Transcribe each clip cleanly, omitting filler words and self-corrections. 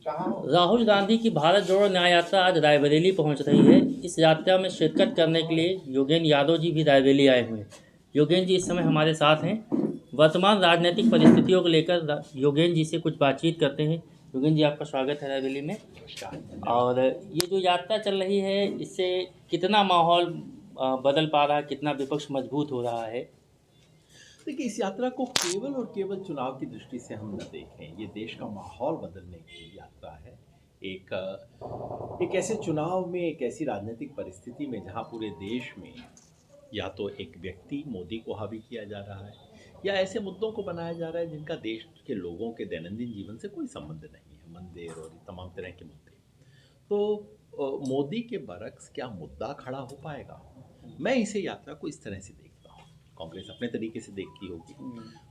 राहुल गांधी की भारत जोड़ो न्याय यात्रा आज रायबरेली पहुंच रही है। इस यात्रा में शिरकत करने के लिए योगेंद्र यादव जी भी रायबरेली आए हुए हैं। योगेंद्र जी इस समय हमारे साथ हैं। वर्तमान राजनीतिक परिस्थितियों को लेकर योगेंद्र जी से कुछ बातचीत करते हैं। योगेंद्र जी, आपका स्वागत है रायबरेली में। और ये जो यात्रा चल रही है, इससे कितना माहौल बदल पा रहा है, कितना विपक्ष मजबूत हो रहा है? देखिए, इस यात्रा को केवल और केवल चुनाव की दृष्टि से हम न देखें। ये देश का माहौल बदलने की यात्रा है। एक ऐसे चुनाव में, एक ऐसी राजनीतिक परिस्थिति में जहाँ पूरे देश में या तो एक व्यक्ति मोदी को हावी किया जा रहा है या ऐसे मुद्दों को बनाया जा रहा है जिनका देश के लोगों के दैनंदिन जीवन से कोई संबंध नहीं है, मंदिर और तमाम तरह के मुद्दे। तो मोदी के बरक्स क्या मुद्दा खड़ा हो पाएगा? मैं इसे यात्रा को इस तरह से देखता हूँ। कांग्रेस अपने तरीके से देखती होगी,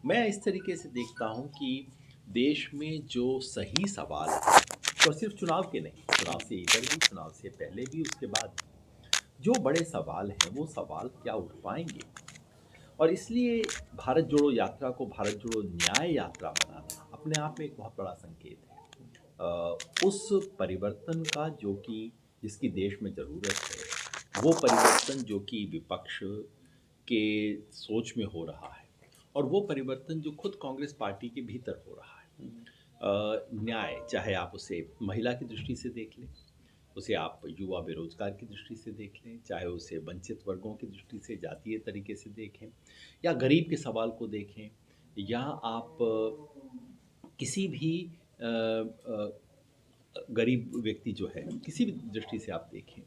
मैं इस तरीके से देखता हूँ कि देश में जो सही सवाल है, और सिर्फ चुनाव के नहीं, चुनाव से इधर भी, चुनाव से पहले भी, उसके बाद जो बड़े सवाल हैं वो सवाल क्या उठ पाएंगे। और इसलिए भारत जोड़ो यात्रा को भारत जोड़ो न्याय यात्रा बनाना अपने आप में एक बहुत बड़ा संकेत है उस परिवर्तन का जो कि जिसकी देश में ज़रूरत है, वो परिवर्तन जो कि विपक्ष के सोच में हो रहा है और वो परिवर्तन जो खुद कांग्रेस पार्टी के भीतर हो रहा है। न्याय, चाहे आप उसे महिला की दृष्टि से देख लें, उसे आप युवा बेरोजगार की दृष्टि से देख लें, चाहे उसे वंचित वर्गों की दृष्टि से, जातीय तरीके से देखें, या गरीब के सवाल को देखें, या आप किसी भी गरीब व्यक्ति जो है, किसी भी दृष्टि से आप देखें,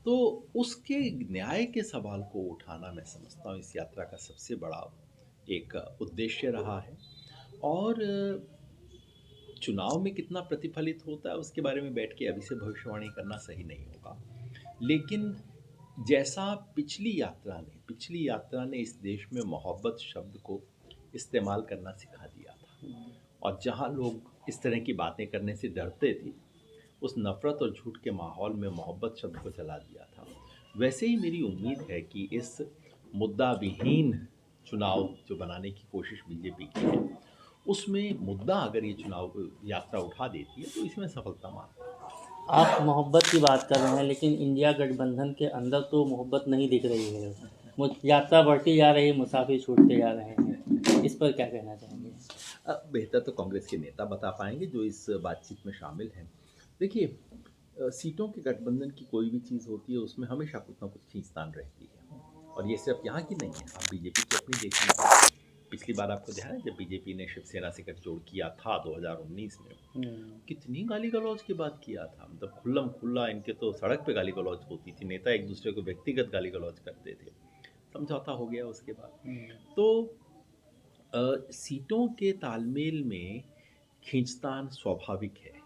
तो उसके न्याय के सवाल को उठाना, मैं समझता हूँ इस यात्रा का सबसे बड़ा एक उद्देश्य रहा है। और चुनाव में कितना प्रतिफलित होता है उसके बारे में बैठ के अभी से भविष्यवाणी करना सही नहीं होगा। लेकिन जैसा पिछली यात्रा ने इस देश में मोहब्बत शब्द को इस्तेमाल करना सिखा दिया था, और जहाँ लोग इस तरह की बातें करने से डरते थे, उस नफ़रत और झूठ के माहौल में मोहब्बत शब्द को जला दिया था। वैसे ही मेरी उम्मीद है कि इस मुद्दा विहीन चुनाव जो बनाने की कोशिश बीजेपी की है, उसमें मुद्दा अगर ये चुनाव यात्रा उठा देती है तो इसमें सफलता मानता हूँ। आप मोहब्बत की बात कर रहे हैं, लेकिन इंडिया गठबंधन के अंदर तो मोहब्बत नहीं दिख रही है। यात्रा बढ़ती जा रही है, मुसाफिर छूटते जा रहे हैं। इस पर क्या कहना चाहेंगे? बेहतर तो कांग्रेस के नेता बता पाएंगे जो इस बातचीत में शामिल हैं। देखिए, सीटों के गठबंधन की कोई भी चीज़ होती है उसमें हमेशा कुछ ना कुछ खींचतान रहती है, और ये सिर्फ यहाँ की नहीं है। आप बीजेपी की अपनी देखिए, पिछली बार आपको ध्यान है जब बीजेपी ने शिवसेना से गठजोड़ किया था 2019 में, कितनी गाली गलौज की बात किया था। मतलब खुल्लम खुल्ला इनके तो सड़क पे गाली गलौज होती थी, नेता एक दूसरे को व्यक्तिगत गाली गलौज करते थे। समझौता हो गया उसके बाद। तो सीटों के तालमेल में खींचतान स्वाभाविक है।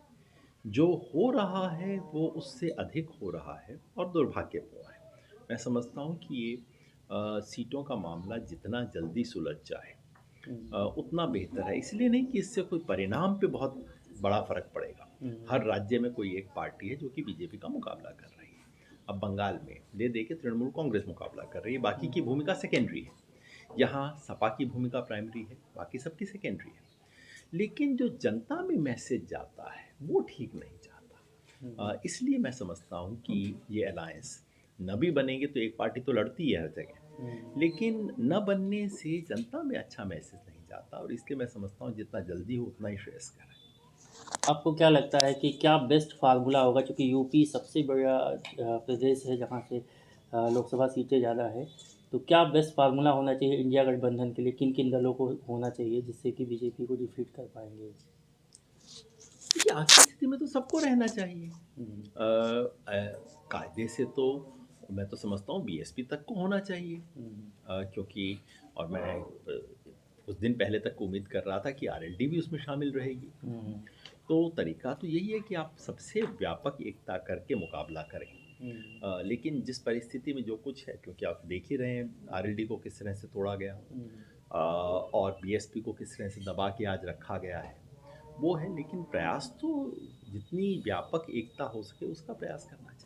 जो हो रहा है वो उससे अधिक हो रहा है और दुर्भाग्यपूर्ण है। मैं समझता हूँ कि ये सीटों का मामला जितना जल्दी सुलझ जाए उतना बेहतर है। इसलिए नहीं कि इससे कोई परिणाम पे बहुत बड़ा फ़र्क पड़ेगा। हर राज्य में कोई एक पार्टी है जो कि बीजेपी का मुकाबला कर रही है। अब बंगाल में दे के तृणमूल कांग्रेस मुकाबला कर रही है, बाकी की भूमिका सेकेंडरी है। यहाँ सपा की भूमिका प्राइमरी है, बाकी सबकी सेकेंडरी है। लेकिन जो जनता में मैसेज जाता है वो ठीक नहीं जाता। इसलिए मैं समझता हूँ कि ये अलायंस न भी बनेंगे तो एक पार्टी तो लड़ती है हर जगह, लेकिन न बनने से जनता में अच्छा मैसेज नहीं जाता, और इसलिए मैं समझता हूँ जितना जल्दी हो उतना ही श्रेयस्कर है। आपको क्या लगता है कि क्या बेस्ट फार्मूला होगा, क्योंकि यूपी सबसे बड़ा प्रदेश है जहाँ से लोकसभा सीटें ज़्यादा है, तो क्या बेस्ट फार्मूला होना चाहिए इंडिया गठबंधन के लिए? किन किन दलों को होना चाहिए जिससे कि बीजेपी को डिफीट कर पाएंगे? देखिए, आज की स्थिति में तो सबको रहना चाहिए। कायदे से तो मैं तो समझता हूँ बीएसपी तक को होना चाहिए, क्योंकि और मैं कुछ दिन पहले तक उम्मीद कर रहा था कि आरएलडी भी उसमें शामिल रहेगी। तो तरीका तो यही है कि आप सबसे व्यापक एकता करके मुकाबला करें। लेकिन जिस परिस्थिति में जो कुछ है, क्योंकि आप देख ही रहे हैं आरएलडी को किस तरह से तोड़ा गया और बीएसपी को किस तरह से दबा के आज रखा गया है, वो है। लेकिन प्रयास तो जितनी व्यापक एकता हो सके उसका प्रयास करना चाहिए।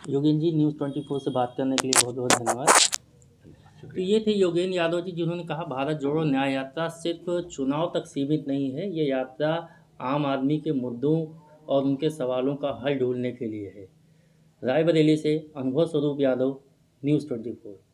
योगेंद्र जी, न्यूज़ 24 से बात करने के लिए बहुत बहुत धन्यवाद। धन्यवाद, तो शुक्रिया। ये थे योगेंद्र यादव जी, जिन्होंने कहा भारत जोड़ो न्याय यात्रा सिर्फ चुनाव तक सीमित नहीं है। ये यात्रा आम आदमी के मुद्दों और उनके सवालों का हल ढूंढने के लिए है। रायबरेली से अनुभव स्वरूप यादव, न्यूज़ 24।